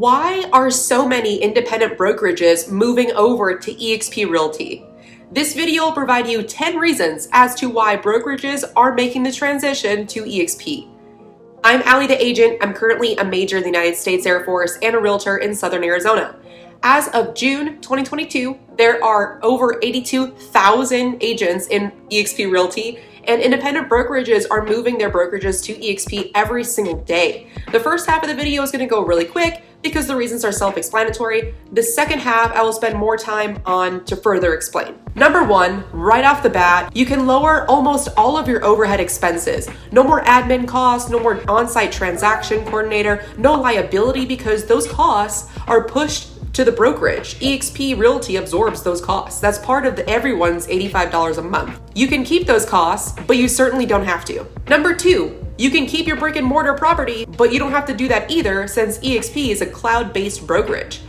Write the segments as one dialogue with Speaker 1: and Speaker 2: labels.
Speaker 1: Why are so many independent brokerages moving over to Exp Realty? This video will provide you 10 reasons as to why brokerages are making the transition to Exp. I'm Allie the agent. I'm currently a major in the United States Air Force and a realtor in Southern Arizona. As of June 2022, there are over 82,000 agents in Exp Realty, and independent brokerages are moving their brokerages to Exp every single day. The first half of the video is going to go really quick because the reasons are self-explanatory. The second half I will spend more time on to further explain. Number one, right off the bat, you can lower almost all of your overhead expenses. No more admin costs, no more on-site transaction coordinator, no liability because those costs are pushed to the brokerage. Exp Realty absorbs those costs. That's part of everyone's $85 a month. You can keep those costs, but you certainly don't have to. Number two, you can keep your brick and mortar property, but you don't have to do that either since Exp is a cloud-based brokerage.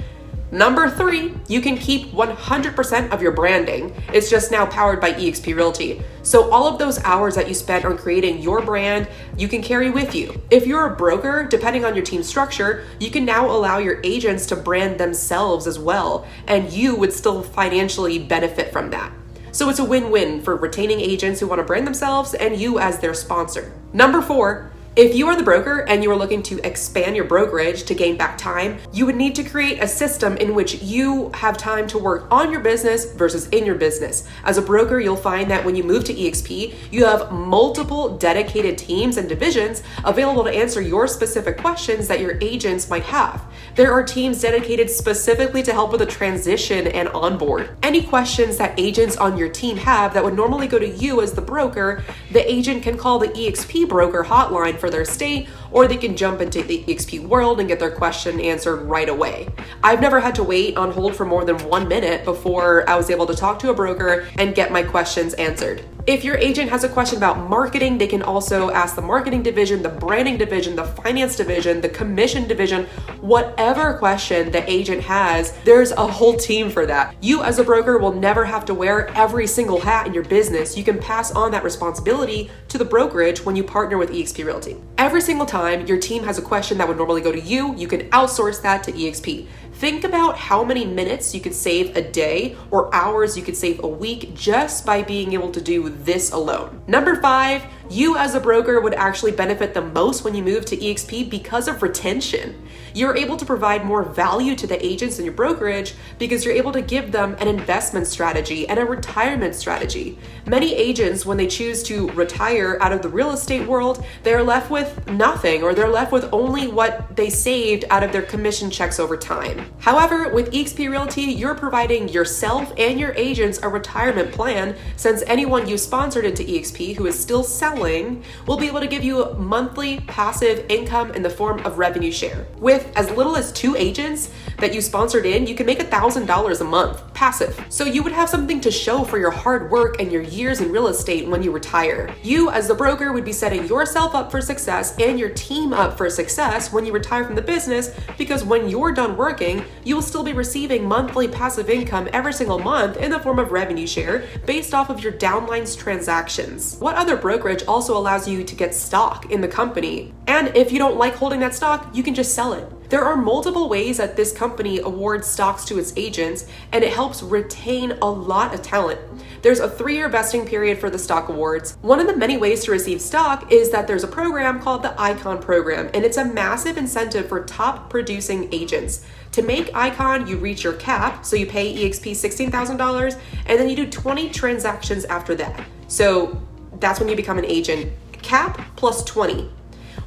Speaker 1: Number three, you can keep 100% of your branding. It's just now powered by Exp Realty. So all of those hours that you spent on creating your brand, you can carry with you. If you're a broker, depending on your team structure, you can now allow your agents to brand themselves as well, and you would still financially benefit from that. So it's a win-win for retaining agents who want to brand themselves and you as their sponsor. Number four, if you are the broker and you are looking to expand your brokerage to gain back time, you would need to create a system in which you have time to work on your business versus in your business. As a broker, you'll find that when you move to Exp, you have multiple dedicated teams and divisions available to answer your specific questions that your agents might have. There are teams dedicated specifically to help with the transition and onboard. Any questions that agents on your team have that would normally go to you as the broker, the agent can call the Exp broker hotline for their state, or they can jump into the Exp world and get their question answered right away. I've never had to wait on hold for more than 1 minute before I was able to talk to a broker and get my questions answered. If your agent has a question about marketing, they can also ask the marketing division, the branding division, the finance division, the commission division, whatever question the agent has, there's a whole team for that. You as a broker will never have to wear every single hat in your business. You can pass on that responsibility to the brokerage when you partner with Exp Realty. Every single time your team has a question that would normally go to you, you can outsource that to Exp. Think about how many minutes you could save a day or hours you could save a week just by being able to do this alone. Number five, you as a broker would actually benefit the most when you move to Exp because of retention. You're able to provide more value to the agents in your brokerage because you're able to give them an investment strategy and a retirement strategy. Many agents, when they choose to retire out of the real estate world, they're left with nothing, or they're left with only what they saved out of their commission checks over time. However, with Exp Realty, you're providing yourself and your agents a retirement plan, since anyone you sponsored into Exp who is still selling will be able to give you monthly passive income in the form of revenue share. With as little as 2 agents that you sponsored in, you can make $1,000 a month passive. So you would have something to show for your hard work and your years in real estate when you retire. You as the broker would be setting yourself up for success and your team up for success when you retire from the business, because when you're done working, you will still be receiving monthly passive income every single month in the form of revenue share based off of your downline's transactions. What other brokerage also allows you to get stock in the company? And if you don't like holding that stock, you can just sell it. There are multiple ways that this company awards stocks to its agents, and it helps retain a lot of talent. There's a 3-year vesting period for the stock awards. One of the many ways to receive stock is that there's a program called the Icon program, and it's a massive incentive for top producing agents. To make Icon, you reach your cap, so you pay Exp $16,000, and then you do 20 transactions after that. So that's when you become an agent. Cap plus 20.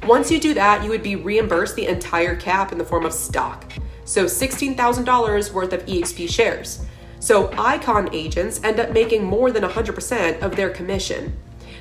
Speaker 1: Once you do that, you would be reimbursed the entire cap in the form of stock. So $16,000 worth of Exp shares. So Icon agents end up making more than 100% of their commission.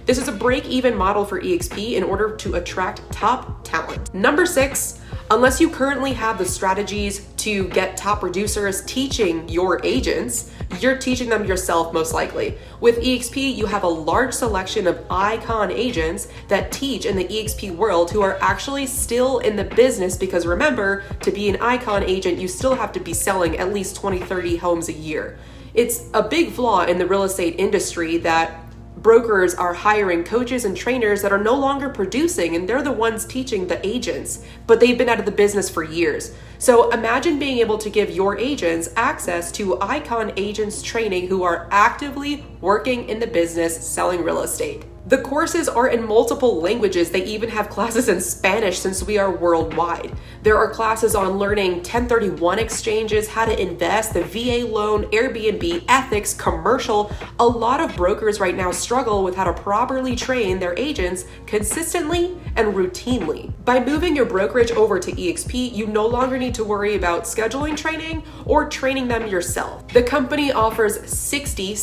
Speaker 1: This is a break-even model for Exp in order to attract top talent. Number 6, unless you currently have the strategies to get top producers teaching your agents, you're teaching them yourself most likely. With Exp, you have a large selection of Icon agents that teach in the Exp world who are actually still in the business, because remember, to be an Icon agent, you still have to be selling at least 20-30 homes a year. It's a big flaw in the real estate industry that brokers are hiring coaches and trainers that are no longer producing, and they're the ones teaching the agents, but they've been out of the business for years. So imagine being able to give your agents access to icon agents training who are actively working in the business selling real estate. The courses are in multiple languages. They even have classes in Spanish since we are worldwide. There are classes on learning 1031 exchanges, how to invest, the VA loan, Airbnb, ethics, commercial. A lot of brokers right now struggle with how to properly train their agents consistently and routinely. By moving your brokerage over to EXP, you no longer need to worry about scheduling training or training them yourself. The company offers 60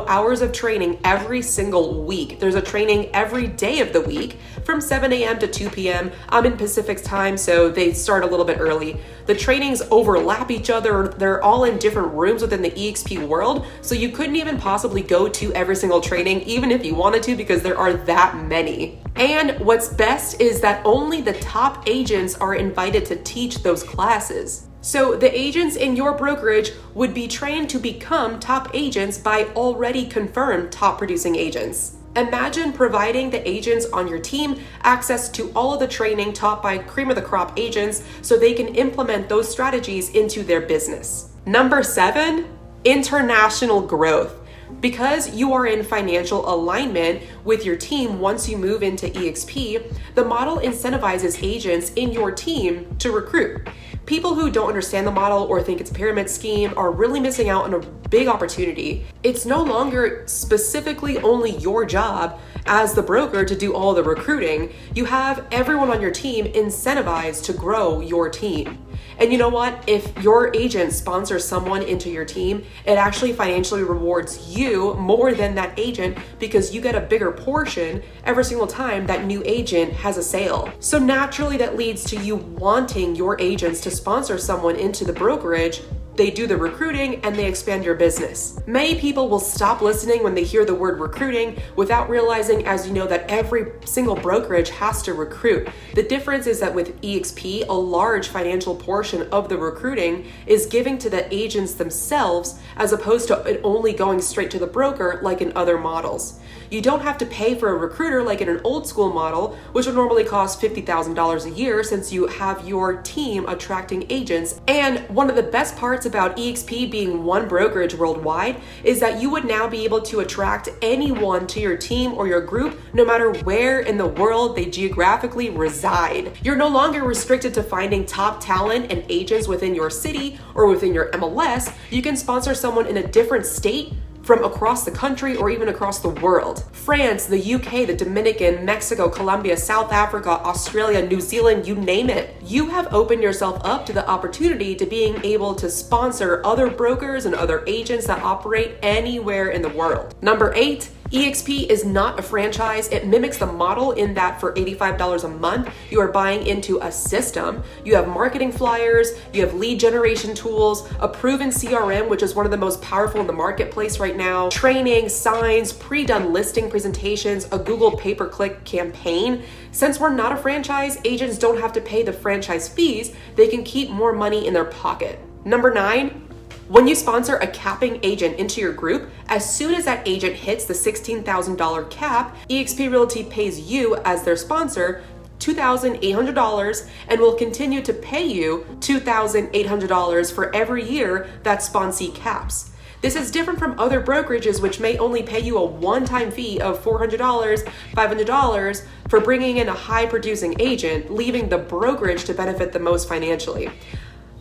Speaker 1: hours of training every single week. There's a training every day of the week from 7 a.m. to 2 p.m. I'm in Pacific time, so they start a little bit early. The trainings overlap each other. They're all in different rooms within the EXP world, so you couldn't even possibly go to every single training, even if you wanted to, because there are that many. And what's best is that only the top agents are invited to teach those classes. So the agents in your brokerage would be trained to become top agents by already confirmed top producing agents. Imagine providing the agents on your team access to all of the training taught by cream of the crop agents so they can implement those strategies into their business. Number 7, international growth. Because you are in financial alignment with your team once you move into EXP, the model incentivizes agents in your team to recruit. People who don't understand the model or think it's a pyramid scheme are really missing out on a big opportunity. It's no longer specifically only your job as the broker to do all the recruiting. You have everyone on your team incentivized to grow your team. And you know what? If your agent sponsors someone into your team, it actually financially rewards you more than that agent because you get a bigger portion every single time that new agent has a sale. So naturally that leads to you wanting your agents to sponsor someone into the brokerage. They do the recruiting and they expand your business. Many people will stop listening when they hear the word recruiting without realizing, as you know, that every single brokerage has to recruit. The difference is that with EXP, a large financial portion of the recruiting is giving to the agents themselves as opposed to it only going straight to the broker like in other models. You don't have to pay for a recruiter like in an old school model, which would normally cost $50,000 a year since you have your team attracting agents. And one of the best parts about EXP being one brokerage worldwide is that you would now be able to attract anyone to your team or your group, no matter where in the world they geographically reside. You're no longer restricted to finding top talent and agents within your city or within your MLS. You can sponsor someone in a different state from across the country or even across the world. France, the UK, the Dominican, Mexico, Colombia, South Africa, Australia, New Zealand, you name it. You have opened yourself up to the opportunity to being able to sponsor other brokers and other agents that operate anywhere in the world. Number 8, EXP is not a franchise. It mimics the model in that for $85 a month, you are buying into a system. You have marketing flyers, you have lead generation tools, a proven CRM, which is one of the most powerful in the marketplace right now, training, signs, pre-done listing presentations, a Google pay-per-click campaign. Since we're not a franchise, agents don't have to pay the franchise fees. They can keep more money in their pocket. Number 9, when you sponsor a capping agent into your group, as soon as that agent hits the $16,000 cap, Exp Realty pays you as their sponsor $2,800 and will continue to pay you $2,800 for every year that sponsee caps. This is different from other brokerages, which may only pay you a one-time fee of $400, $500 for bringing in a high-producing agent, leaving the brokerage to benefit the most financially.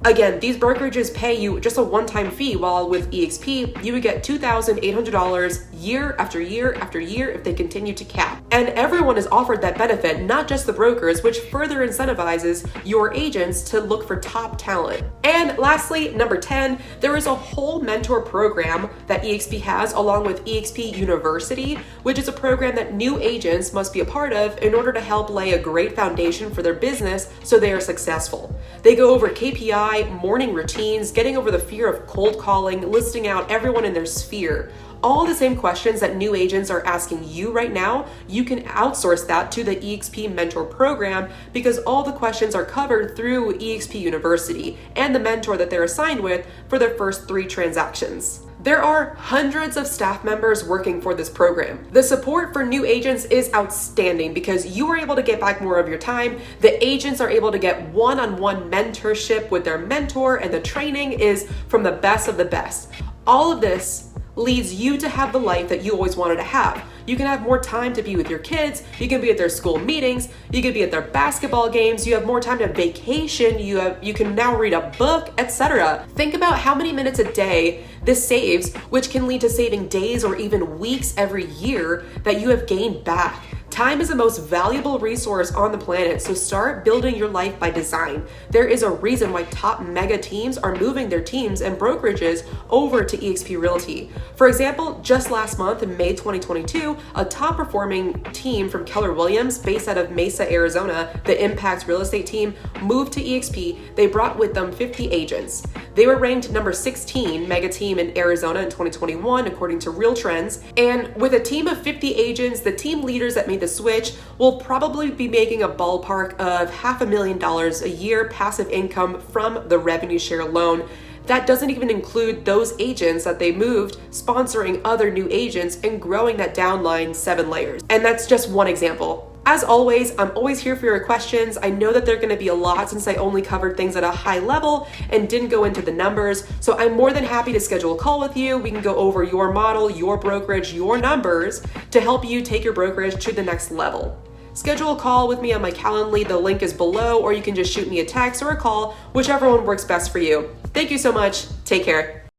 Speaker 1: Again, these brokerages pay you just a one-time fee, while with EXP, you would get $2,800 year after year after year if they continue to cap. And everyone is offered that benefit, not just the brokers, which further incentivizes your agents to look for top talent. And lastly, number 10, there is a whole mentor program that EXP has along with EXP University, which is a program that new agents must be a part of in order to help lay a great foundation for their business so they are successful. They go over KPI, morning routines, getting over the fear of cold calling, listing out everyone in their sphere. All the same questions that new agents are asking you right now, you can outsource that to the EXP Mentor program because all the questions are covered through EXP University and the mentor that they're assigned with for their first 3 transactions. There are hundreds of staff members working for this program. The support for new agents is outstanding because you are able to get back more of your time. The agents are able to get one-on-one mentorship with their mentor, and the training is from the best of the best. All of this leads you to have the life that you always wanted to have. You can have more time to be with your kids, you can be at their school meetings, you can be at their basketball games, you have more time to vacation, you can now read a book, etc. Think about how many minutes a day this saves, which can lead to saving days or even weeks every year that you have gained back. Time is the most valuable resource on the planet, so start building your life by design. There is a reason why top mega teams are moving their teams and brokerages over to Exp Realty. For example, just last month in May 2022, a top performing team from Keller Williams, based out of Mesa, Arizona, the Impact Real Estate team, moved to Exp. They brought with them 50 agents. They were ranked number 16 mega team in Arizona in 2021, according to Real Trends. And with a team of 50 agents, the team leaders that made the switch will probably be making a ballpark of $500,000 a year passive income from the revenue share alone. That doesn't even include those agents that they moved, sponsoring other new agents and growing that downline 7 layers. And that's just one example. As always, I'm always here for your questions. I know that there are going to be a lot since I only covered things at a high level and didn't go into the numbers. So I'm more than happy to schedule a call with you. We can go over your model, your brokerage, your numbers to help you take your brokerage to the next level. Schedule a call with me on my Calendly. The link is below, or you can just shoot me a text or a call, whichever one works best for you. Thank you so much. Take care.